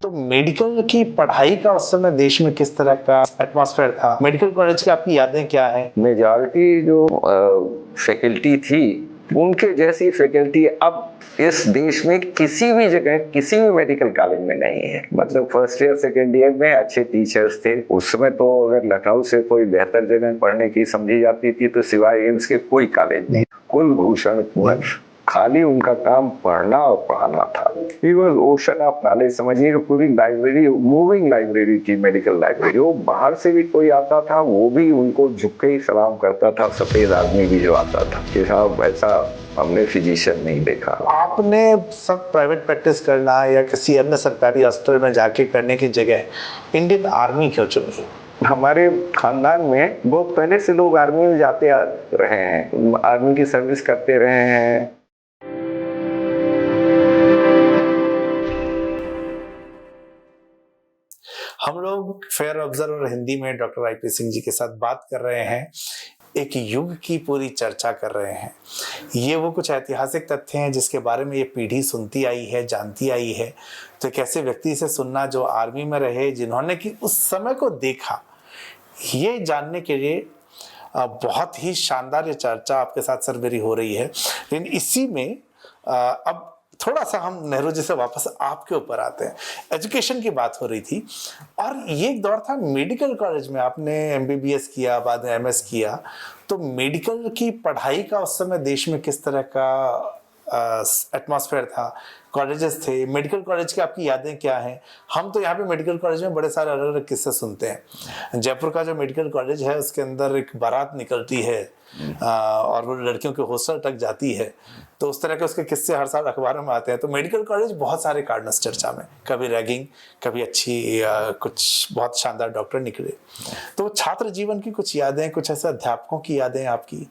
तो मेडिकल की पढ़ाई का उस समय देश में किस तरह का एटमॉस्फेयर था? मेडिकल कॉलेज की आपकी यादें क्या हैं? मेजॉरिटी जो फैकल्टी थी उनके जैसी फैकल्टी अब इस देश में किसी भी जगह किसी भी मेडिकल कॉलेज में नहीं है। मतलब फर्स्ट ईयर सेकेंड ईयर में अच्छे टीचर्स थे। उस समय तो अगर लखनऊ से कोई बेहतर जगह पढ़ने की समझी जाती थी तो सिवाय एम्स के कोई कॉलेज नहीं। कुलभूषण कुंवर, खाली उनका काम पढ़ना और पढ़ाना था। He was ocean of knowledge, समझिए पूरी लाइब्रेरी, मूविंग लाइब्रेरी थी मेडिकल लाइब्रेरी। वो बाहर से भी कोई आता था वो भी उनको झुक के ही सलाम करता था। सफेद आदमी भी जो आता था कि साहब ऐसा हमने फिजिशियन नहीं देखा। आपने सब प्राइवेट प्रैक्टिस करना या किसी अन्य सरकारी हॉस्पिटल में जाके करने की जगह इंडियन आर्मी क्यों चुनी? हमारे खानदान में बहुत पहले से लोग आर्मी में जाते आ रहे हैं, आर्मी की सर्विस करते रहे हैं। हम लोग फेयर ऑब्जर्वर हिंदी में डॉक्टर आईपी सिंह जी के साथ बात कर रहे हैं, एक युग की पूरी चर्चा कर रहे हैं। ये वो कुछ ऐतिहासिक तथ्य हैं जिसके बारे में ये पीढ़ी सुनती आई है, जानती आई है। तो एक ऐसे व्यक्ति से सुनना जो आर्मी में रहे, जिन्होंने कि उस समय को देखा, ये जानने के लिए बहुत ही शानदार ये चर्चा आपके साथ सर मेरी हो रही है। लेकिन इसी में अब थोड़ा सा हम नेहरू जी से वापस आपके ऊपर आते हैं। एजुकेशन की बात हो रही थी और ये एक दौर था मेडिकल कॉलेज में, आपने एमबीबीएस किया, बाद में एमएस किया। तो मेडिकल की पढ़ाई का उस समय देश में किस तरह का एटमॉस्फेयर था? कॉलेजेस थे, मेडिकल कॉलेज की आपकी यादें क्या हैं? हम तो यहाँ पे मेडिकल कॉलेज में बड़े सारे अलग अलग किस्से सुनते हैं। जयपुर का जो मेडिकल कॉलेज है उसके अंदर एक बारात निकलती है और वो लड़कियों के हॉस्टल तक जाती है। तो उस तरह के उसके किस्से हर साल अखबारों में आते हैं। तो मेडिकल कॉलेज बहुत सारे कारणों से चर्चा में, कभी रैगिंग, कभी अच्छी कुछ बहुत शानदार डॉक्टर निकले। तो छात्र जीवन की कुछ यादें, कुछ ऐसे अध्यापकों की यादें आपकी?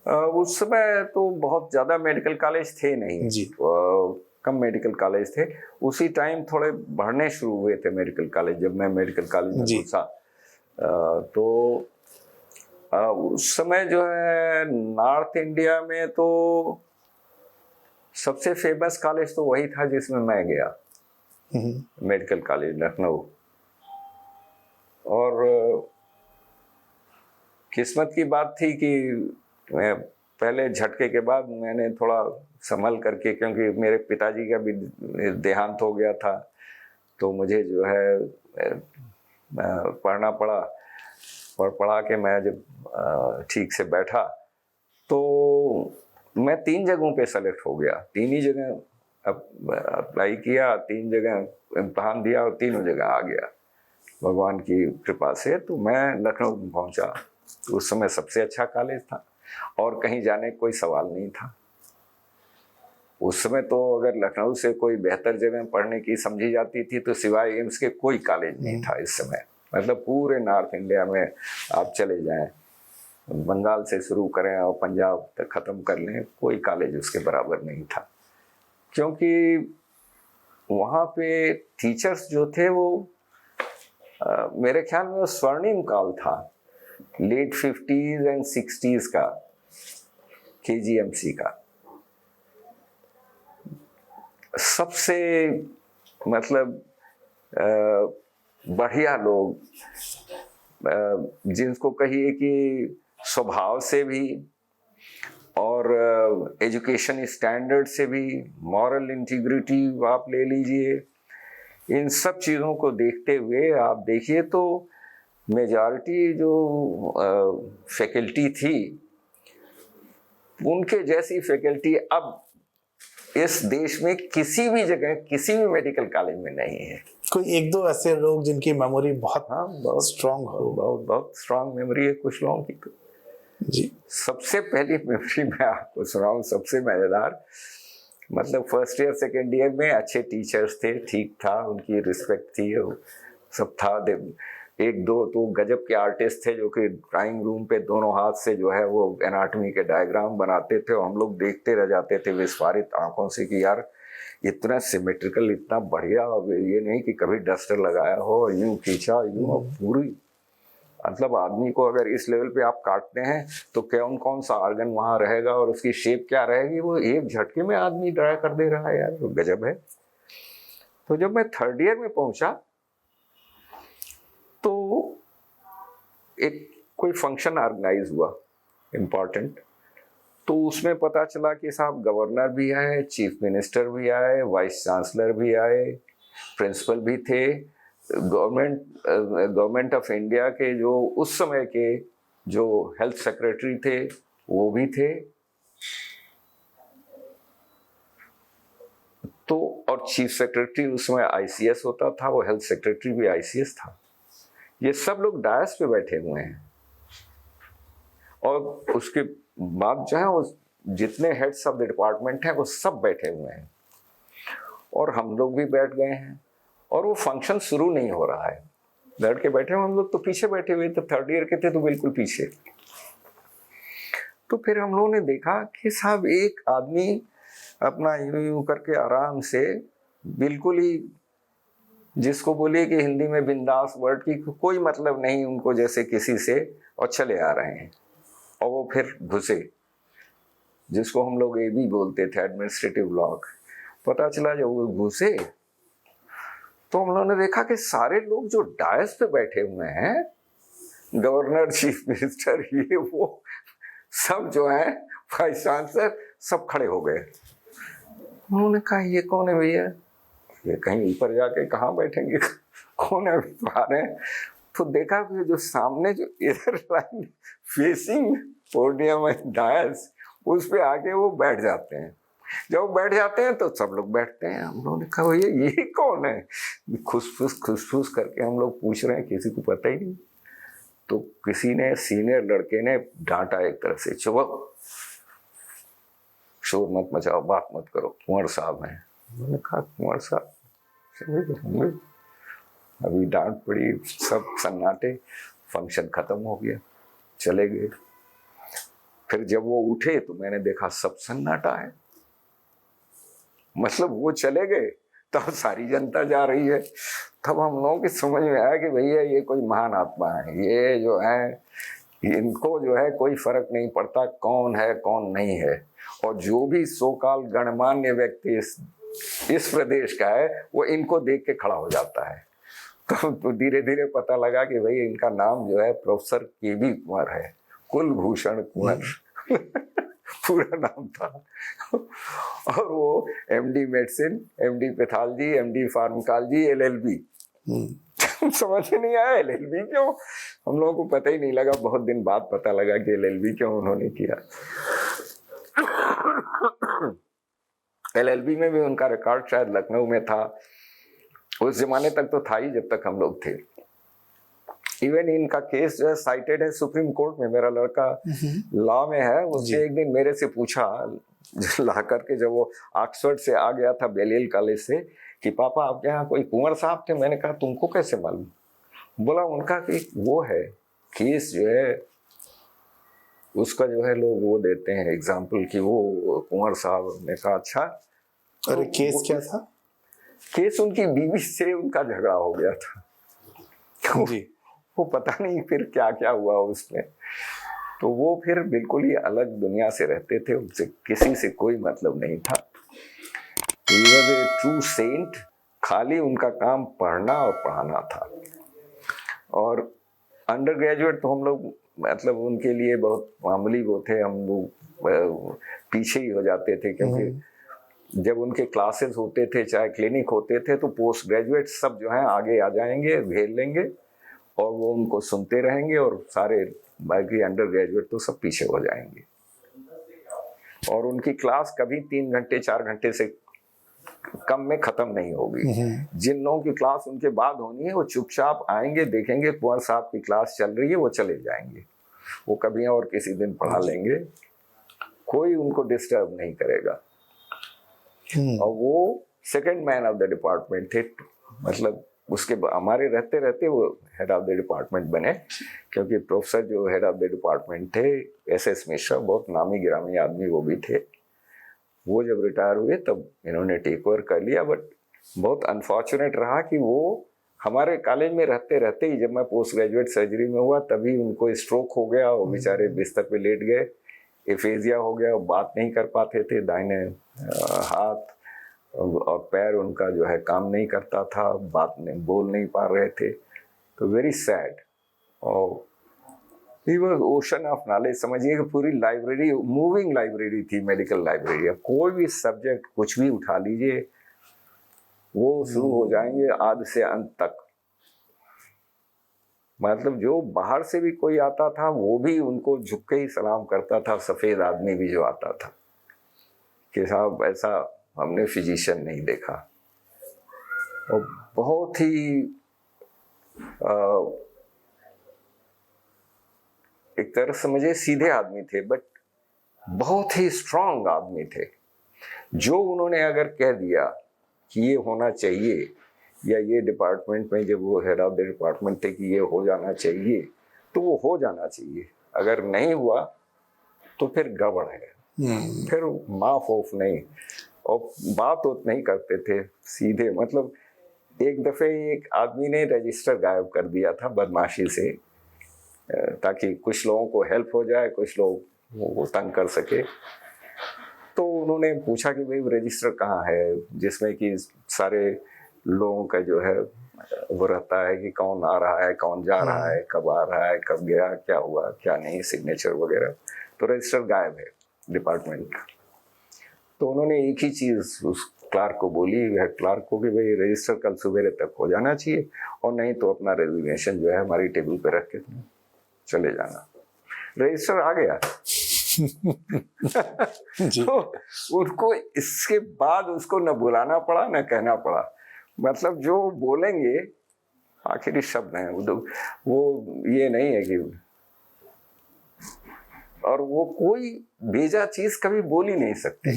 उस समय तो बहुत ज्यादा मेडिकल कॉलेज थे नहीं जी। कम मेडिकल कॉलेज थे। उसी टाइम थोड़े बढ़ने शुरू हुए थे मेडिकल कॉलेज जब मैं मेडिकल कॉलेज में घुसा। तो उस समय जो है नॉर्थ इंडिया में तो सबसे फेमस कॉलेज तो वही था जिसमें मैं गया, मेडिकल कॉलेज लखनऊ। और किस्मत की बात थी कि मैं पहले झटके के बाद मैंने थोड़ा संभल करके, क्योंकि मेरे पिताजी का भी देहांत हो गया था, तो मुझे जो है पढ़ना पड़ा। और पढ़ा के मैं जब ठीक से बैठा तो मैं 3 जगहों पे सेलेक्ट हो गया। 3 ही जगह अप्लाई किया, 3 जगह इम्तहान दिया और तीनों जगह आ गया भगवान की कृपा से। तो मैं लखनऊ पहुंचा। उस समय सबसे अच्छा कॉलेज था और कहीं जाने कोई सवाल नहीं था। उस समय तो अगर लखनऊ से कोई बेहतर जगह पढ़ने की समझी जाती थी तो सिवाय एम्स के कोई कॉलेज नहीं था इस समय। मतलब पूरे नॉर्थ इंडिया में आप चले जाएं, बंगाल से शुरू करें और पंजाब तक ख़त्म कर लें, कोई कॉलेज उसके बराबर नहीं था। क्योंकि वहाँ पे टीचर्स जो थे वो मेरे ख्याल में स्वर्णिम काल था, लेट 50s एंड 60s का, KGMC का। सबसे मतलब बढ़िया लोग, जिनको कहिए कि स्वभाव से भी और एजुकेशन स्टैंडर्ड से भी, मॉरल इंटीग्रिटी आप ले लीजिए, इन सब चीज़ों को देखते हुए आप देखिए तो मेजॉरिटी जो फैकल्टी थी उनके जैसी फैकल्टी अब इस देश में किसी भी जगह किसी भी मेडिकल कॉलेज में नहीं है। कोई एक दो ऐसे लोग जिनकी मेमोरी बहुत स्ट्रांग हो? बहुत स्ट्रांग मेमोरी है कुछ लोगों की तो। जी। सबसे पहली मेमोरी मैं आपको सुनाऊं, सबसे मजेदार। मतलब फर्स्ट ईयर सेकेंड ईयर में अच्छे टीचर्स थे, ठीक था, उनकी रिस्पेक्ट थी, सब था। एक दो तो गजब के आर्टिस्ट थे जो कि ड्राइंग रूम पे दोनों हाथ से जो है वो एनाटॉमी के डायग्राम बनाते थे और हम लोग देखते रह जाते थे विस्फारित आंखों से कि यार इतना सिमेट्रिकल, इतना बढ़िया। ये नहीं कि कभी डस्टर लगाया हो, यूं खींचा, यूं पूरी, मतलब आदमी को अगर इस लेवल पे आप काटते हैं तो कौन कौन सा ऑर्गन वहां रहेगा और उसकी शेप क्या रहेगी, वो एक झटके में आदमी ड्रा कर दे रहा है। यार गजब है। तो जब मैं थर्ड ईयर में पहुंचा तो एक कोई फंक्शन ऑर्गेनाइज हुआ इम्पोर्टेंट, तो उसमें पता चला कि साहब गवर्नर भी आए, चीफ मिनिस्टर भी आए, वाइस चांसलर भी आए, प्रिंसिपल भी थे, गवर्नमेंट ऑफ इंडिया के जो उस समय के जो हेल्थ सेक्रेटरी थे वो भी थे, तो और चीफ सेक्रेटरी उस समय आईसीएस होता था, वो हेल्थ सेक्रेटरी भी आईसीएस था। ये सब लोग डायस पे बैठे हुए हैं और उसके बाद जो है वो जितने हेड्स ऑफ द डिपार्टमेंट हैं वो सब बैठे हुए हैं और हम लोग भी बैठ गए हैं और वो फंक्शन शुरू नहीं हो रहा है। लड़के बैठे हुए, हम लोग तो पीछे बैठे हुए थे, थर्ड ईयर के थे तो बिल्कुल पीछे। तो फिर हम लोगों ने देखा कि साहब एक आदमी अपना यूं यूं करके आराम से बिल्कुल ही, जिसको बोलिए कि हिंदी में बिंदास वर्ड की कोई मतलब नहीं उनको जैसे किसी से, और चले आ रहे हैं। और वो फिर घुसे, जिसको हम लोग एबी बोलते थे, एडमिनिस्ट्रेटिव ब्लॉक। पता चला जब वो घुसे तो हम लोगों ने देखा कि सारे लोग जो डायस पे बैठे हुए हैं, गवर्नर, चीफ मिनिस्टर, ये वो सब जो है, वाइस चांसलर, सब खड़े हो गए। उन्होंने कहा ये कौन है भैया, ये कहीं ऊपर जाके कहाँ बैठेंगे, कौन है रहे हैं? तो देखा कि जो सामने जो इधर लाइन फेसिंग पोडियम है डायस, उस पे आके वो बैठ जाते हैं। जब वो बैठ जाते हैं तो सब लोग बैठते हैं। हम लोगों ने कहा भैया ये कौन है, खुसफुस करके हम लोग पूछ रहे हैं, किसी को पता ही नहीं। तो किसी ने, सीनियर लड़के ने डांटा एक तरह से, चुप, शोर मत मचाओ, बात मत करो, कुंवर साहब हैं। मैंने कहा कुंवर साहब, अभी डांट पड़ी, सब सन्नाटे, फंक्शन खत्म हो गया, चले गए। फिर जब वो उठे तो मैंने देखा सब सन्नाटा है, मतलब वो चले गए तब सारी जनता जा रही है। तब हम लोगों की समझ में आया कि भैया ये कोई महान आत्मा है, ये जो है इनको जो है कोई फर्क नहीं पड़ता कौन है कौन नहीं है, और जो भी सोकाल गणमान्य व्यक्ति इस प्रदेश का है वो इनको देख के खड़ा हो जाता है। तो धीरे धीरे पता लगा कि भाई इनका नाम जो है प्रोफेसर केबी कुंवर है, कुलभूषण कुंवर पूरा नाम था। और वो MD medicine, MD pathology, MD pharmacology, LLB. समझ में नहीं आया एलएलबी क्यों, हम लोगों को पता ही नहीं लगा, बहुत दिन बाद पता लगा कि एलएलबी क्यों उन्होंने किया। एलएलबी में भी उनका रिकॉर्ड शायद लखनऊ में था, उस जमाने तक तो था ही जब तक हम लोग थे। इवन इनका केस जो है साइटेड है सुप्रीम कोर्ट में, मेरा लड़का लॉ में है, उसने एक दिन मेरे से पूछा ला करके, जब वो ऑक्सफोर्ड से आ गया था बेलियल कॉलेज से, कि पापा आपके यहाँ कोई कुंवर साहब थे? मैंने कहा तुमको कैसे मालूम? बोला उनका कि वो है केस जो है उसका जो है लोग वो देते हैं एग्जाम्पल कि वो कुंवर साहब। ने कहा अच्छा। अरे तो केस क्या था? केस उनकी बीवी से उनका झगड़ा हो गया था। तो जी। वो पता नहीं फिर क्या क्या हुआ उसमें। तो वो फिर बिल्कुल ही अलग दुनिया से रहते थे, उनसे किसी से कोई मतलब नहीं था। He was a true saint, खाली उनका काम पढ़ना और पढ़ाना था। और अंडर ग्रेजुएट तो हम लोग मतलब उनके लिए बहुत मामूली वो थे, हम लोग पीछे ही हो जाते थे, क्योंकि जब उनके क्लासेस होते थे चाहे क्लिनिक होते थे तो पोस्ट ग्रेजुएट सब जो हैं आगे आ जाएंगे, घेर लेंगे और वो उनको सुनते रहेंगे, और सारे बाकी अंडर ग्रेजुएट तो सब पीछे हो जाएंगे। और उनकी क्लास कभी 3 घंटे 4 घंटे से कम में खत्म नहीं होगी। जिन लोगों की क्लास उनके बाद होनी है वो चुपचाप आएंगे, देखेंगे कुंवर साहब की क्लास चल रही है, वो चले जाएंगे, वो कभी और किसी दिन पढ़ा लेंगे, कोई उनको डिस्टर्ब नहीं करेगा। और वो second man of the department थे, मतलब उसके हमारे रहते रहते वो हेड ऑफ द डिपार्टमेंट बने, क्योंकि प्रोफेसर जो हेड ऑफ द डिपार्टमेंट थे एस मिश्रा, बहुत नामी गिरामी आदमी वो भी थे। वो जब रिटायर हुए तब इन्होंने टेक ओवर कर लिया। बट बहुत अनफॉर्चुनेट रहा कि वो हमारे कॉलेज में रहते रहते ही, जब मैं पोस्ट ग्रेजुएट सर्जरी में हुआ तभी उनको स्ट्रोक हो गया, वो बेचारे बिस्तर पे लेट गए, एफेजिया हो गया, बात नहीं कर पाते थे, दाहिने हाथ और पैर उनका जो है काम नहीं करता था, बात नहीं बोल नहीं पा रहे थे, तो वेरी सैड। और he was ocean of knowledge, समझिए कि पूरी लाइब्रेरी, मूविंग लाइब्रेरी थी, मेडिकल लाइब्रेरी। कोई भी सब्जेक्ट कुछ भी उठा लीजिए, वो शुरू हो जाएंगे आदि से अंत तक। मतलब जो बाहर से भी कोई आता था वो भी उनको झुक के ही सलाम करता था, सफेद आदमी भी जो आता था, कि साहब ऐसा हमने फिजिशियन नहीं देखा। और बहुत ही एक तरह समझे सीधे आदमी थे, बट बहुत ही स्ट्रांग आदमी थे। जो उन्होंने अगर कह दिया कि ये होना चाहिए, या ये डिपार्टमेंट में जब वो हेड ऑफ द डिपार्टमेंट थे कि ये हो जाना चाहिए, तो वो हो जाना चाहिए। अगर नहीं हुआ तो फिर गड़बड़ है, फिर माफ ऑफ नहीं। और बात उत नहीं करते थे, सीधे। मतलब एक दफे एक आदमी ने रजिस्टर गायब कर दिया था बदमाशी से, ताकि कुछ लोगों को हेल्प हो जाए, कुछ लोग वो तंग कर सके। तो उन्होंने पूछा कि भाई रजिस्टर कहाँ है, जिसमें कि सारे लोगों का जो है वो रहता है कि कौन आ रहा है, कौन जा रहा है, कब आ रहा है, कब गया, क्या हुआ क्या नहीं, सिग्नेचर वगैरह। तो रजिस्टर गायब है डिपार्टमेंट का। तो उन्होंने एक ही चीज उस क्लार्क को बोली, हेड क्लार्क को, कि भाई रजिस्टर कल सवेरे तक हो जाना चाहिए, और नहीं तो अपना रेजिग्नेशन जो है हमारी टेबल पे रख के चले जाना। रजिस्टर आ गया। तो उनको इसके बाद उसको न बुलाना पड़ा न कहना पड़ा। मतलब जो बोलेंगे आखिरी शब्द हैं वो ये नहीं है कि, और वो कोई बेजा चीज कभी बोल ही नहीं सकते।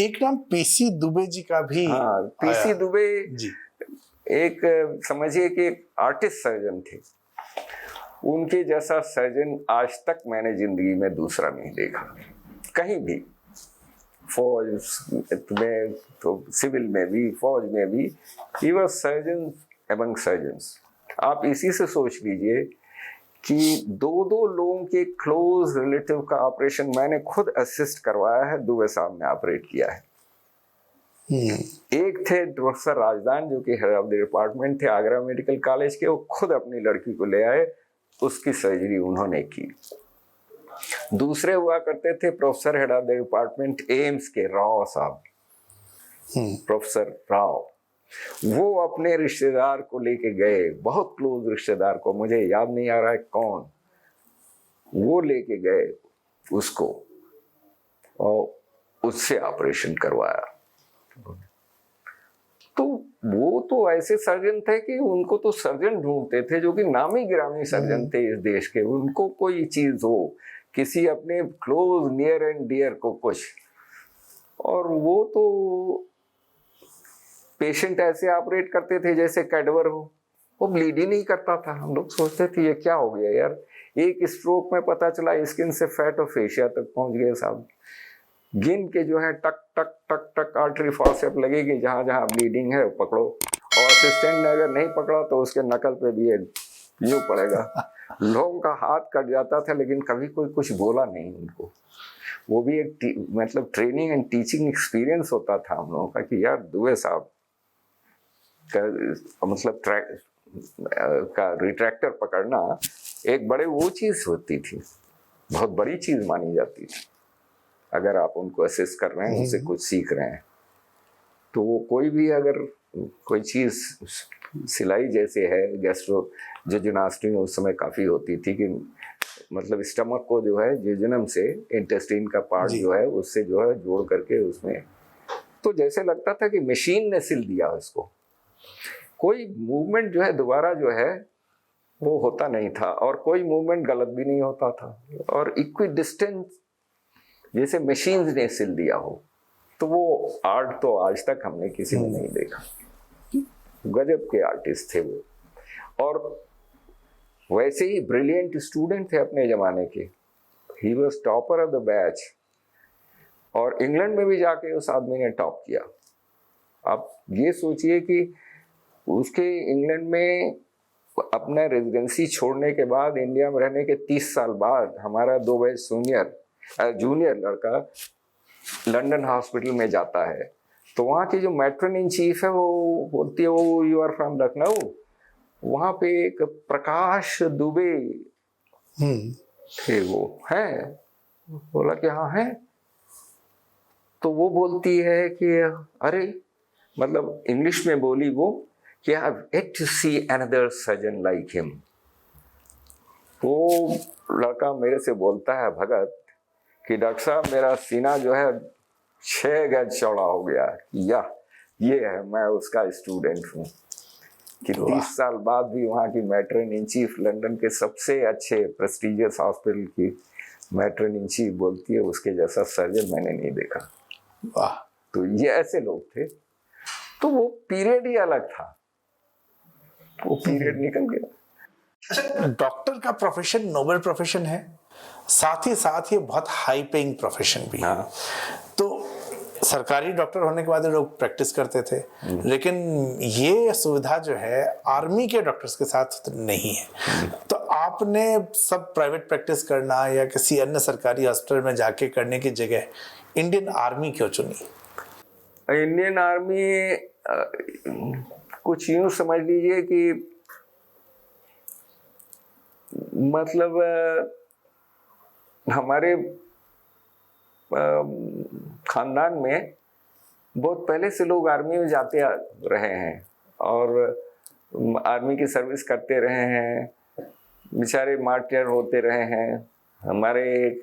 एक नाम पीसी दुबे जी का भी। हाँ, पीसी दुबे जी। एक समझिए कि आर्टिस्ट सर्जन थे। उनके जैसा सर्जन आज तक मैंने जिंदगी में दूसरा नहीं देखा कहीं भी। फौज में तो, सिविल में भी, फौज में भी, he was surgeon among surgeons. आप इसी से सोच लीजिए कि 2-2 लोगों के क्लोज रिलेटिव का ऑपरेशन मैंने खुद असिस्ट करवाया है, दुबे साहब ने ऑपरेट किया है। एक थे प्रोफेसर राजदान, जो कि हेड ऑफ द डिपार्टमेंट थे आगरा मेडिकल कॉलेज के। वो खुद अपनी लड़की को ले आए, उसकी सर्जरी उन्होंने की। दूसरे हुआ करते थे professor head of the department AIIMS के, राव साहब, प्रोफेसर राव। वो अपने रिश्तेदार को लेके गए, बहुत क्लोज रिश्तेदार को, मुझे याद नहीं आ रहा है कौन, वो लेके गए उसको और उससे ऑपरेशन करवाया। तो वो तो ऐसे सर्जन थे कि उनको तो सर्जन ढूंढते थे जो कि नामी गिरामी सर्जन थे इस देश के। उनको कोई चीज हो, किसी अपने क्लोज नियर एंड डियर को कुछ, और वो तो पेशेंट ऐसे ऑपरेट करते थे जैसे कैडवर हो। वो ब्लीड ही नहीं करता था। हम लोग सोचते थे ये क्या हो गया यार। एक स्ट्रोक में पता चला स्किन से फैट और फेशिया तक पहुंच गए साहब। गिन के जो है टक टक टक टक आर्टरी फॉरसेप लगेगी, जहां जहां ब्लीडिंग है पकड़ो। और असिस्टेंट ने अगर नहीं पकड़ा तो उसके नकल पे भी यूं पड़ेगा। लोगों का हाथ कट जाता था, लेकिन कभी कोई कुछ बोला नहीं उनको। वो भी एक मतलब ट्रेनिंग एंड टीचिंग एक्सपीरियंस होता था हम लोगों का कि यार दुबे साहब का मतलब का रिट्रैक्टर पकड़ना एक बड़े वो चीज होती थी, बहुत बड़ी चीज मानी जाती थी। अगर आप उनको असिस्ट कर रहे हैं, उनसे कुछ सीख रहे हैं, तो वो कोई भी अगर कोई चीज, सिलाई जैसे है, गैस्ट्रो जेजुनास्टी उस समय काफी होती थी कि मतलब स्टमक को जो है जेजुनम से इंटेस्टाइन का पार्ट जो है उससे जो है जोड़ करके उसमें, तो जैसे लगता था कि मशीन ने सिल दिया उसको। कोई मूवमेंट जो है दोबारा जो है वो होता नहीं था, और कोई मूवमेंट गलत भी नहीं होता था, और इक्वी डिस्टेंस जैसे मशीन ने सिल दिया हो। तो वो आर्ट तो आज तक हमने किसी में नहीं देखा। गजब के आर्टिस्ट थे वो। और वैसे ही ब्रिलियंट स्टूडेंट थे अपने जमाने के। He was topper of the batch, और इंग्लैंड में भी जाके उस आदमी ने टॉप किया। आप ये सोचिए कि उसके इंग्लैंड में अपना रेजिडेंसी छोड़ने के बाद, इंडिया में रहने के 30 साल बाद, हमारा 2 बैच जूनियर लड़का लंदन हॉस्पिटल में जाता है, तो वहाँ की जो मैट्रन इन चीफ है वो बोलती है वो यू आर फ्रॉम लखनऊ। वहाँ पे एक प्रकाश दुबे थे, वो हैं? बोला कि हाँ है। तो वो बोलती है कि अरे, मतलब इंग्लिश में बोली वो कि I have yet to see another surgeon like him. वो लड़का मेरे से बोलता है, भगत, कि डॉक्टर साहब मेरा सीना जो है 6 गज चौड़ा हो गया, या ये है, मैं उसका स्टूडेंट हूँ। कि 30 साल बाद भी वहाँ की मैट्रन इन चीफ, लंदन के सबसे अच्छे प्रेस्टिजियस हॉस्पिटल की मैट्रन इन चीफ बोलती है उसके जैसा सर्जन मैंने नहीं देखा। वाह। तो ये ऐसे लोग थे। तो वो पीरियड ही अलग था, वो पीरियड निकल गया। अच्छा, डॉक्टर का प्रोफेशन नोबल प्रोफेशन है, साथ ही साथ ये बहुत हाई पेइंग प्रोफेशन भी है। तो सरकारी डॉक्टर होने के बाद लोग प्रैक्टिस करते थे, लेकिन ये सुविधा जो है आर्मी के डॉक्टर्स के साथ नहीं है। तो आपने सब प्राइवेट प्रैक्टिस करना या किसी अन्य सरकारी हॉस्पिटल में जाके करने की जगह इंडियन आर्मी क्यों चुनी? इंडियन आर्मी कुछ यूं समझ लीजिए कि मतलब हमारे खानदान में बहुत पहले से लोग आर्मी में जाते रहे हैं और आर्मी की सर्विस करते रहे हैं, बेचारे मार्टियर होते रहे हैं। हमारे एक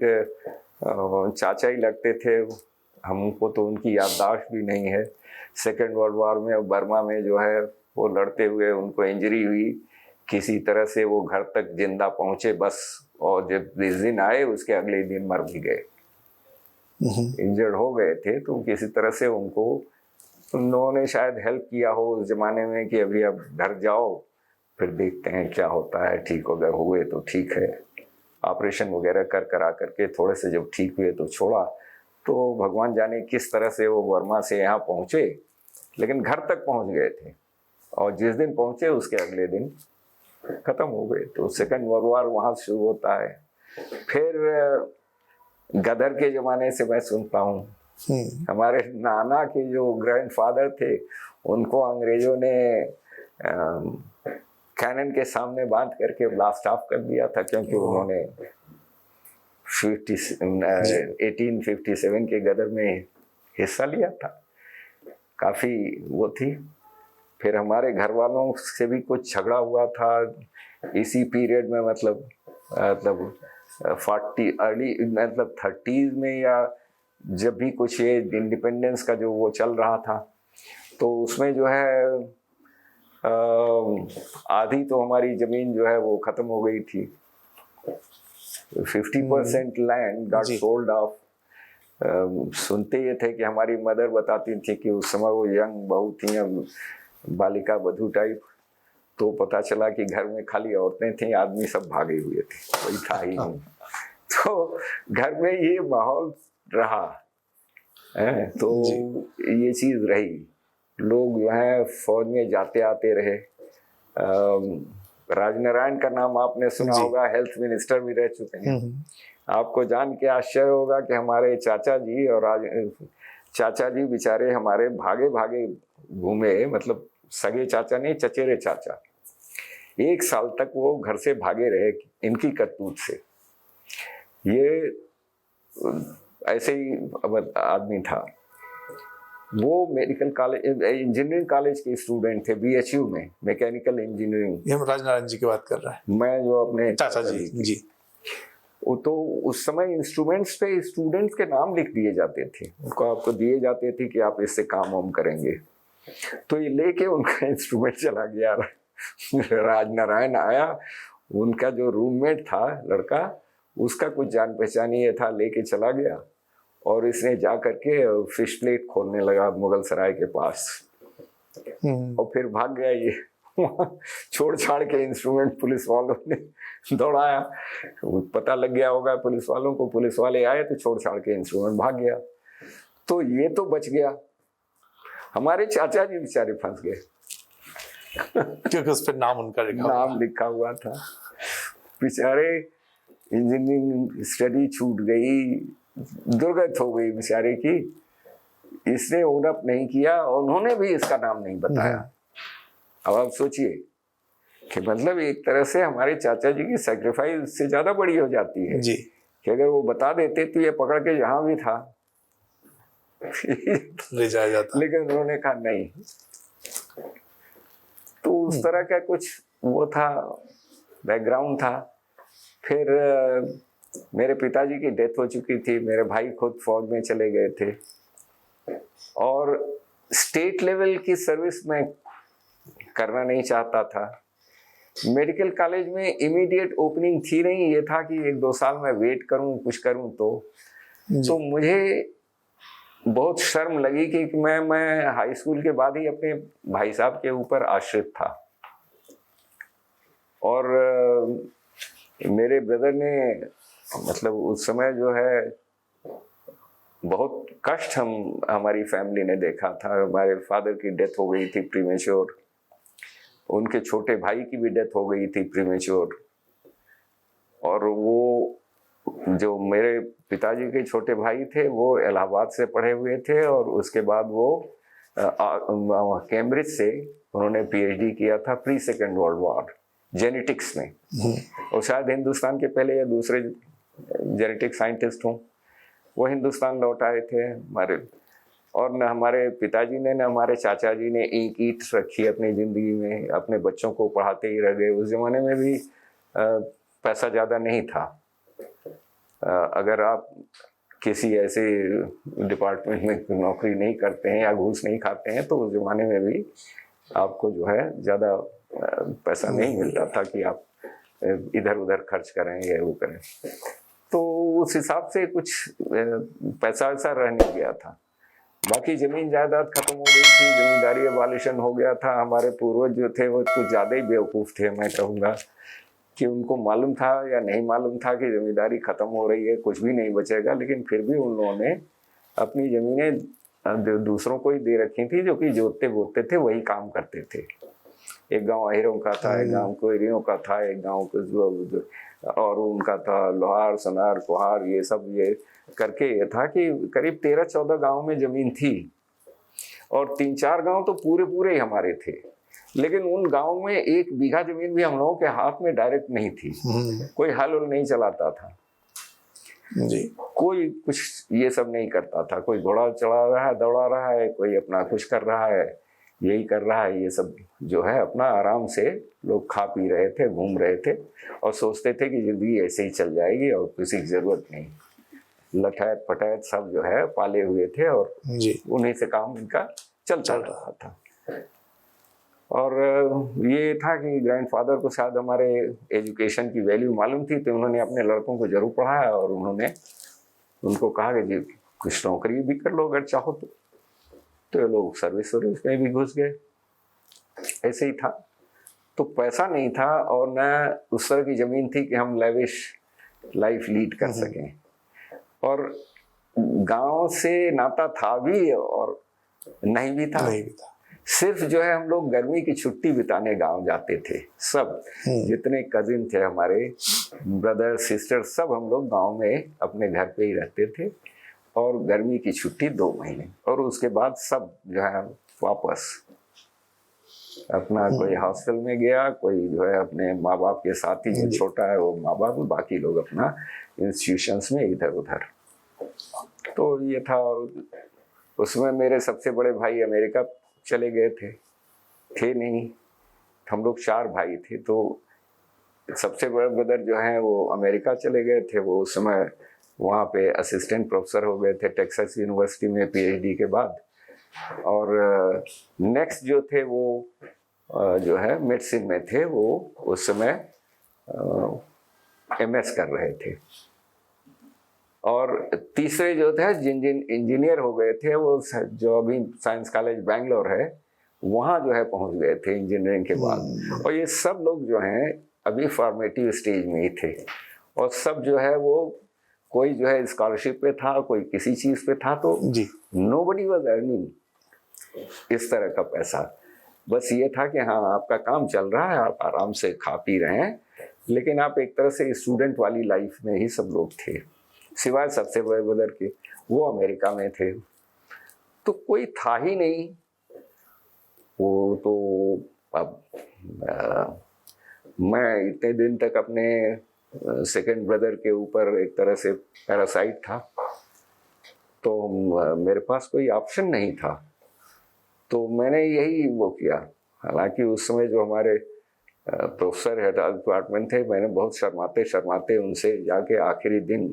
चाचा ही लगते थे, हमको तो उनकी याददाश्त भी नहीं है। सेकेंड वर्ल्ड वॉर में बर्मा में जो है वो लड़ते हुए उनको इंजरी हुई, किसी तरह से वो घर तक जिंदा पहुंचे बस, और जब जिस दिन आए उसके अगले दिन मर भी गए, इंजर्ड हो गए थे। तो किसी तरह से उनको उन्होंने शायद हेल्प किया हो उस जमाने में कि अभी अब घर जाओ, फिर देखते हैं क्या होता है, ठीक अगर हुए तो ठीक है। ऑपरेशन वगैरह करा करके थोड़े से जब ठीक हुए तो छोड़ा। तो भगवान जाने किस तरह से वो बर्मा से यहाँ पहुँचे, लेकिन घर तक पहुँच गए थे, और जिस दिन पहुँचे उसके अगले दिन खत्म हो गए। तो सेकंड वर्ल्ड वॉर वहाँ शुरू होता है। फिर गदर के जमाने से मैं सुनता हूँ, हमारे नाना के जो ग्रैंडफादर थे उनको अंग्रेजों ने कैनन के सामने बांध करके ब्लास्ट ऑफ कर दिया था, क्योंकि उन्होंने 1857 के गदर में हिस्सा लिया था। काफी वो थी। फिर हमारे घर वालों से भी कुछ झगड़ा हुआ था इसी पीरियड में, मतलब 30s में, या जब भी कुछ ये इंडिपेंडेंस का जो वो चल रहा था, तो उसमें जो है आधी तो हमारी जमीन जो है वो खत्म हो गई थी। 50% लैंड गॉट सोल्ड ऑफ। सुनते ये थे कि हमारी मदर बताती थी कि उस समय वो यंग बहुत थी, बालिका वधू टाइप। तो पता चला कि घर में खाली औरतें थी, आदमी सब भागे हुए थे, कोई था ही नहीं। तो घर में ये माहौल रहा है, तो ये चीज रही। लोग जो है फौज में जाते आते रहे। राजनारायण का नाम आपने सुना होगा, हेल्थ मिनिस्टर भी रह चुके हैं। आपको जान के आश्चर्य होगा कि हमारे चाचा जी और चाचा जी बेचारे हमारे भागे भागे घूमे, मतलब सगे चाचा नहीं, चचेरे चाचा। 1 साल तक वो घर से भागे रहे इनकी करतूत से। ये ऐसे ही आदमी था। वो मेडिकल कॉलेज, इंजीनियरिंग कॉलेज के स्टूडेंट थे, BHU में, मैकेनिकल इंजीनियरिंग। ये हम राजनारायण जी की बात कर रहे हैं। मैं जो अपने चाचा जी वो तो उस समय इंस्ट्रूमेंट्स पे स्टूडेंट्स के नाम लिख दिए जाते थे, उनको आपको दिए जाते थे कि आप इससे काम वाम करेंगे। तो ये लेके उनका इंस्ट्रूमेंट चला गया। राजनारायण आया, उनका जो रूममेट था लड़का, उसका कुछ जान पहचान ये था, लेके चला गया और इसने जा करके फिश प्लेट खोलने लगा मुगल सराय के पास, और फिर भाग गया ये। छोड़ छाड़ के इंस्ट्रूमेंट पुलिस वालों ने दौड़ाया, पता लग गया होगा पुलिस वालों को, पुलिस वाले आए तो छोड़ छाड़ के इंस्ट्रूमेंट भाग गया। तो ये तो बच गया, हमारे चाचा जी बेचारे फंस गए क्योंकि उस पर नाम उनका लिखा हुआ था। बेचारे इंजीनियरिंग स्टडी छूट गई, दुर्गत हो गई बेचारे की। इसने ओन अप नहीं किया और उन्होंने भी इसका नाम नहीं बताया। अब आप सोचिए कि मतलब एक तरह से हमारे चाचा जी की सेक्रीफाइस उससे ज्यादा बड़ी हो जाती है जी। कि अगर वो बता देते तो ये पकड़ के जहां भी था ले जाया जाता। लेकिन उन्होंने कहा नहीं। तो उस तरह का कुछ वो था, बैकग्राउंड था। फिर मेरे पिताजी की डेथ हो चुकी थी, मेरे भाई खुद फौज में चले गए थे और स्टेट लेवल की सर्विस में करना नहीं चाहता था। मेडिकल कॉलेज में इमीडिएट ओपनिंग थी नहीं, ये था कि 1-2 साल में वेट करूं, कुछ करूं। तो मुझे बहुत शर्म लगी कि मैं हाई स्कूल के बाद ही अपने भाई साहब के ऊपर आश्रित था। और मेरे ब्रदर ने मतलब उस समय जो है बहुत कष्ट हमारी फैमिली ने देखा था। हमारे फादर की डेथ हो गई थी प्रीमेच्योर, उनके छोटे भाई की भी डेथ हो गई थी प्रीमेच्योर। और वो जो मेरे पिताजी के छोटे भाई थे वो इलाहाबाद से पढ़े हुए थे और उसके बाद वो कैम्ब्रिज से उन्होंने पीएचडी किया था pre second world war genetics में। और शायद हिंदुस्तान के पहले या दूसरे जेनेटिक साइंटिस्ट हों। वो हिंदुस्तान लौट आए थे हमारे, और न हमारे पिताजी ने न हमारे चाचा जी ने एक ईंट रखी अपनी ज़िंदगी में, अपने बच्चों को पढ़ाते ही रह गए। उस ज़माने में भी पैसा ज़्यादा नहीं था। अगर आप किसी ऐसे डिपार्टमेंट में नौकरी नहीं करते हैं या घूस नहीं खाते हैं तो उस ज़माने में भी आपको जो है ज़्यादा पैसा नहीं मिलता था कि आप इधर उधर खर्च करें या वो करें। तो उस हिसाब से कुछ पैसा वैसा रह नहीं गया था। बाकी जमीन जायदाद खत्म हो गई थी, जमींदारी अबालिशन हो गया था। हमारे पूर्वज जो थे वो कुछ ज़्यादा ही बेवकूफ़ थे, मैं कहूँगा कि उनको मालूम था या नहीं मालूम था कि जमींदारी खत्म हो रही है, कुछ भी नहीं बचेगा, लेकिन फिर भी उन लोगों ने अपनी ज़मीनें दूसरों को ही दे रखी थी जो कि जोतते बोते थे, वही काम करते थे। एक गांव अहिरों का था, एक गांव कोयरियों का था, एक गांव और उनका था लोहार, सोनार, कुहार, ये सब ये करके ये था कि करीब 13-14 गांव में जमीन थी और 3-4 गांव तो पूरे पूरे ही हमारे थे। लेकिन उन गांव में 1 बीघा जमीन भी हम लोगों के हाथ में डायरेक्ट नहीं थी। कोई हल उल नहीं चलाता था जी, कोई कुछ ये सब नहीं करता था। कोई घोड़ा चला रहा है, दौड़ा रहा है, कोई अपना कुछ कर रहा है, यही कर रहा है। ये सब जो है अपना आराम से लोग खा पी रहे थे, घूम रहे थे और सोचते थे कि जिंदगी ऐसे ही चल जाएगी और किसी की जरूरत नहीं। लठैत पटैत सब जो है पाले हुए थे और उन्हीं से काम इनका चलता रहा था। और ये था कि ग्रैंडफादर को शायद हमारे एजुकेशन की वैल्यू मालूम थी, तो उन्होंने अपने लड़कों को जरूर पढ़ाया और उन्होंने उनको कहा कि जी कुछ नौकरी भी कर लो अगर चाहो तो ये लोग सर्विस में भी घुस गए। ऐसे ही था। तो पैसा नहीं था और न उस तरह की ज़मीन थी कि हम लेविश लाइफ लीड कर सकें। और गांव से नाता था भी और नहीं भी था। सिर्फ जो है हम लोग गर्मी की छुट्टी बिताने गांव जाते थे। सब जितने कजिन थे हमारे, ब्रदर सिस्टर, सब हम लोग गांव में अपने घर पे ही रहते थे और गर्मी की छुट्टी 2 महीने, और उसके बाद सब जो है वापस अपना कोई हॉस्टल में गया, कोई जो है अपने माँ बाप के साथ ही, जो छोटा है वो माँ बाप, बाकी लोग अपना इंस्टीट्यूशंस में इधर उधर। तो ये था। उसमें मेरे सबसे बड़े भाई अमेरिका चले गए थे नहीं, हम लोग 4 भाई थे। तो सबसे बड़े ब्रदर जो हैं वो अमेरिका चले गए थे। वो उस समय वहाँ पे असिस्टेंट प्रोफेसर हो गए थे टेक्सास यूनिवर्सिटी में पीएचडी के बाद। और नेक्स्ट जो थे वो जो है मेडिसिन में थे, वो उस समय एमएस कर रहे थे। और तीसरे जो थे इंजीनियर हो गए थे, वो जो अभी साइंस कॉलेज बैंगलोर है वहाँ जो है पहुँच गए थे इंजीनियरिंग के बाद। और ये सब लोग जो हैं अभी फॉर्मेटिव स्टेज में ही थे और सब जो है वो कोई जो है स्कॉलरशिप पे था, कोई किसी चीज़ पे था। तो नोबडी वाज अर्निंग इस तरह का पैसा। बस ये था कि हाँ आपका काम चल रहा है, आप आराम से खा पी रहे हैं, लेकिन आप एक तरह से स्टूडेंट वाली लाइफ में ही सब लोग थे। सिवाय सबसे बड़े ब्रदर के, वो अमेरिका में थे। तो कोई था ही नहीं। वो तो अब मैं इतने दिन तक अपने सेकंड ब्रदर के ऊपर एक तरह से पैरासाइट था, तो मेरे पास कोई ऑप्शन नहीं था। तो मैंने यही वो किया। हालांकि उस समय जो हमारे प्रोफेसर हेड डिपार्टमेंट थे, मैंने बहुत शर्माते शर्माते उनसे जाके आखिरी दिन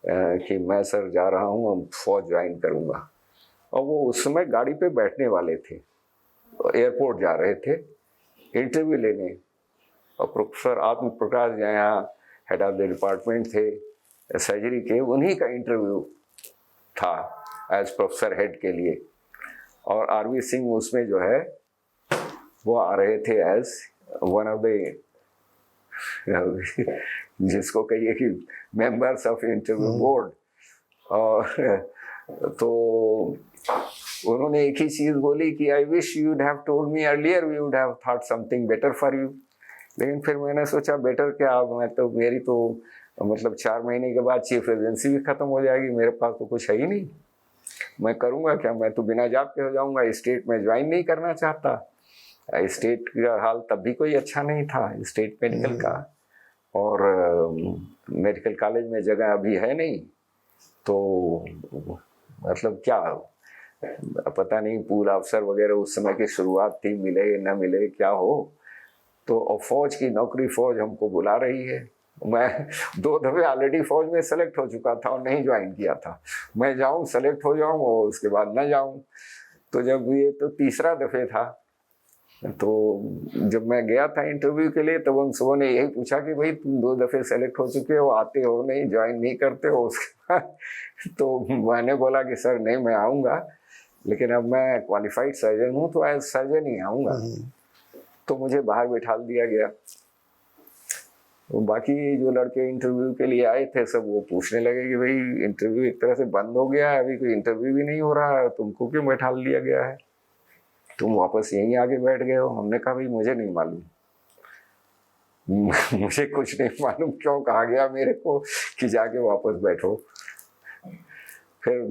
कि मैं सर जा रहा हूँ, अब फौज ज्वाइन करूँगा। और वो उस समय गाड़ी पे बैठने वाले थे, एयरपोर्ट जा रहे थे इंटरव्यू लेने। और प्रोफेसर आत्म प्रकाश यहाँ हेड ऑफ द डिपार्टमेंट थे सर्जरी के, उन्हीं का इंटरव्यू था एज प्रोफेसर हेड के लिए। और आरवी सिंह उसमें जो है वो आ रहे थे एज वन ऑफ द जिसको कहिए कि मेंबर्स ऑफ इंटरव्यू बोर्ड। और तो उन्होंने एक ही चीज बोली कि I wish you would have told me earlier, we would have thought something better for you. लेकिन फिर मैंने सोचा बेटर क्या, मैं तो मेरी तो मतलब 4 महीने के बाद चीफ रेजिडेंसी भी खत्म हो जाएगी, मेरे पास तो कुछ है ही नहीं, मैं करूँगा क्या, मैं तो बिना जॉब के हो जाऊँगा। स्टेट में ज्वाइन नहीं करना चाहता। स्टेट का हाल तब भी कोई अच्छा नहीं था, स्टेट मेडिकल का, और मेडिकल कॉलेज में जगह अभी है नहीं। तो मतलब क्या, पता नहीं पूल अफसर वगैरह उस समय की शुरुआत थी, मिले न मिले क्या हो। तो फौज की नौकरी, फौज हमको बुला रही है। मैं 2 दफे ऑलरेडी फौज में सेलेक्ट हो चुका था और नहीं ज्वाइन किया था। मैं जाऊं, सेलेक्ट हो जाऊं और उसके बाद ना जाऊं। तो जब ये तो तीसरा दफे था, तो जब मैं गया था इंटरव्यू के लिए, तब उन सबों ने यही पूछा कि भाई तुम 2 दफे सेलेक्ट हो चुके हो, आते हो नहीं, ज्वाइन नहीं करते हो। उसके बाद तो मैंने बोला कि सर नहीं, मैं आऊँगा, लेकिन अब मैं क्वालिफाइड सर्जन हूँ, तो एज सर्जन ही आऊँगा। तो मुझे बाहर बिठा दिया गया। तो बाकी जो लड़के इंटरव्यू के लिए आए थे सब वो पूछने लगे कि भाई इंटरव्यू एक तरह से बंद हो गया है, अभी कोई इंटरव्यू भी नहीं हो रहा है, तुमको क्यों बैठा दिया गया है, तुम वापस यहीं आके बैठ गए हो। हमने कहा भाई मुझे नहीं मालूम, मुझे कुछ नहीं मालूम क्यों कहा गया मेरे को कि जाके वापस बैठो। फिर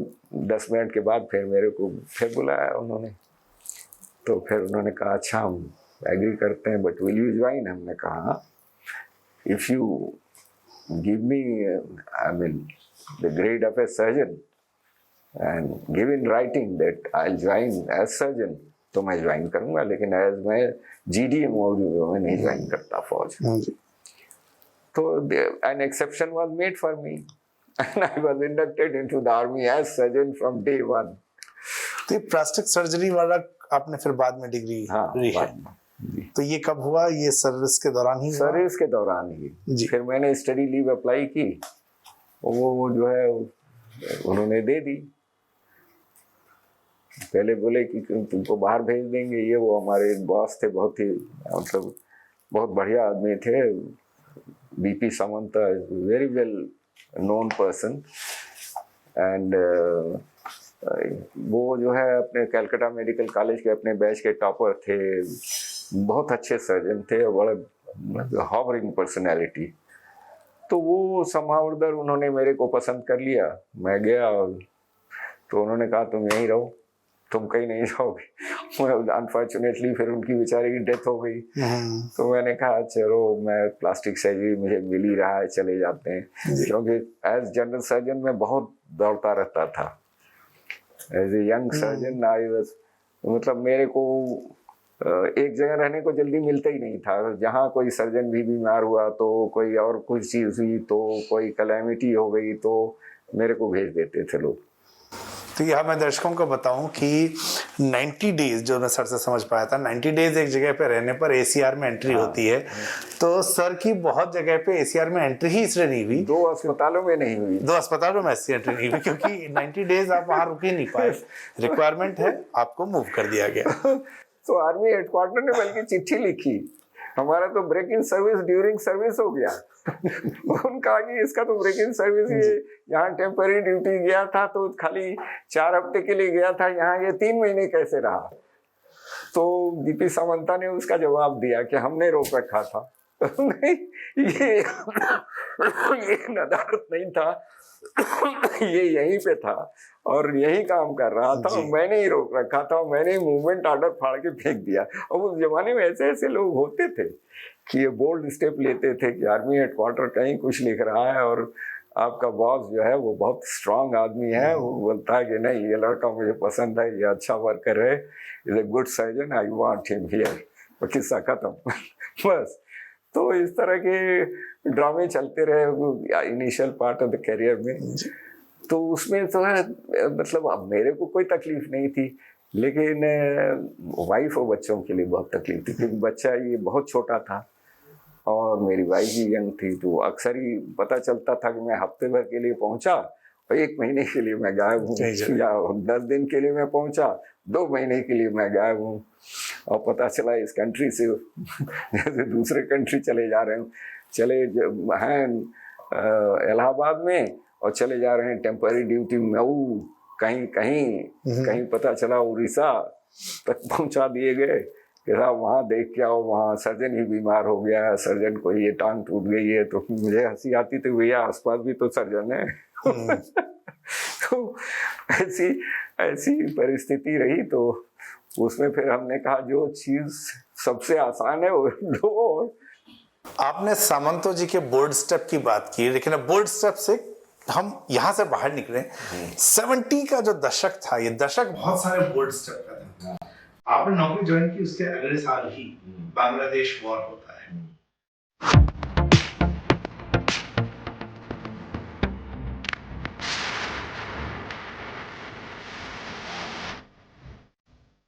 10 मिनट के बाद फिर मेरे को फिर बुलाया उन्होंने। तो फिर उन्होंने कहा अच्छा हम एग्री करते हैं, बट विल यू ज्वाइन। हमने कहा if you give me I mean the grade of a surgeon and give in writing that I'll join as surgeon, तो मैं ज्वाइन करूंगा, लेकिन एज मैं GDM में नहीं ज्वाइन करता फौज। तो an exception was made for me and I was inducted into the army as surgeon from day 1। तो ये प्लास्टिक सर्जरी वाला आपने फिर बाद में डिग्री ली है? तो ये कब हुआ? ये सर्विस के दौरान ही? सर्विस के दौरान ही। फिर मैंने स्टडी लीव अप्लाई की, वो जो है उन्होंने दे दी। पहले बोले कि तुमको बाहर भेज देंगे, ये वो हमारे बॉस थे, बहुत ही मतलब बहुत बढ़िया आदमी थे, BP Samant, very well known person. And वो जो है अपने कलकत्ता मेडिकल कॉलेज के अपने बैच के टॉपर थे, बहुत अच्छे सर्जन थे, बड़ा हॉवरिंग पर्सनैलिटी। तो वो समहाउ उधर उन्होंने मेरे को पसंद कर लिया। मैं गया तो उन्होंने कहा तुम यहीं रहो, तुम कहीं नहीं जाओगे। अनफॉर्चुनेटली फिर उनकी बेचारे की डेथ हो गई। तो मैंने कहा चलो मैं प्लास्टिक सर्जरी मुझे मिल ही रहा है, चले जाते हैं, क्योंकि एज जनरल सर्जन मैं बहुत दौड़ता रहता था। As a young surgeon I was, मतलब मेरे को एक जगह रहने को जल्दी मिलता ही नहीं था। जहाँ कोई सर्जन भी बीमार हुआ तो कोई और कुछ चीज़ हुई तो कोई कैलेमिटी हो गई तो मेरे को भेज देते थे लोग। तो यहाँ मैं दर्शकों को बताऊं कि 90 डेज जो मैं सर से समझ पाया था, 90 डेज एक जगह पे रहने पर ACR में एंट्री होती है। तो सर की बहुत जगह पे ACR में एंट्री ही इसलिए नहीं हुई, 2 अस्पतालों में नहीं हुई, 2 अस्पतालों में ऐसी एंट्री नहीं हुई क्योंकि 90 डेज आप वहाँ रुक ही नहीं पाए, रिक्वायरमेंट है, आपको मूव कर दिया गया। तो आर्मी हेडक्वार्टर ने बल्कि चिट्ठी लिखी, हमारा तो break in service during service हो गया। उन्होंने कहा कि इसका तो ब्रेक इन सर्विस, ये यहाँ टेम्पररी ड्यूटी गया था तो खाली 4 हफ्ते के लिए गया था, यहाँ ये 3 महीने कैसे रहा। तो BP सामंता ने उसका जवाब दिया कि हमने रोक रखा था। नहीं, ये नदारत नहीं था, ये यहीं पे था और यही काम कर रहा था और मैंने ही रोक रखा था, मैंने ही मूवमेंट ऑर्डर फाड़ के फेंक दिया। और उस जमाने में ऐसे ऐसे लोग होते थे कि ये बोल्ड स्टेप लेते थे कि आर्मी हेडक्वार्टर कहीं कुछ लिख रहा है और आपका बॉस जो है वो बहुत स्ट्रांग आदमी है, वो बोलता है कि नहीं ये लड़का मुझे पसंद है, ये अच्छा वर्कर है, is a good surgeon, I want him here, और किस्सा खत्म। बस तो इस तरह के ड्रामे चलते रहे initial part of the career में। तो उसमें तो है मतलब अब मेरे को कोई तकलीफ नहीं थी, लेकिन वाइफ और बच्चों के लिए बहुत तकलीफ थी, क्योंकि बच्चा ये बहुत छोटा था और मेरी वाइफ भी यंग थी। तो अक्सर ही पता चलता था कि मैं हफ्ते भर के लिए पहुंचा और 1 महीने के लिए मैं गायब हूँ, या 10 दिन के लिए मैं पहुंचा, 2 महीने के लिए मैं गायब हूँ। और पता चला इस कंट्री से जैसे दूसरे कंट्री चले जा रहे हैं, चले हैं इलाहाबाद में और चले जा रहे हैं टेम्पररी ड्यूटी मऊ, कहीं कहीं कहीं पता चला उड़ीसा तक पहुंचा दिए गए कि साहब वहाँ देख के आओ, वहाँ सर्जन ही बीमार हो गया है, सर्जन को ये टांग टूट गई है। तो मुझे हंसी आती थी, भैया आसपास भी तो सर्जन है। तो ऐसी परिस्थिति रही। तो उसमें फिर हमने कहा जो चीज सबसे आसान है वो लो। आपने सामंतो जी के बोल्ड स्टेप की बात की, लेकिन अब बोल्ड स्टेप से हम यहाँ से बाहर निकले। 70 का जो दशक था, ये दशक बहुत सारे बोल्ड स्टेप का था। आपने नौकरी ज्वाइन की, उसके अगले साल ही बांग्लादेश वॉर होता है।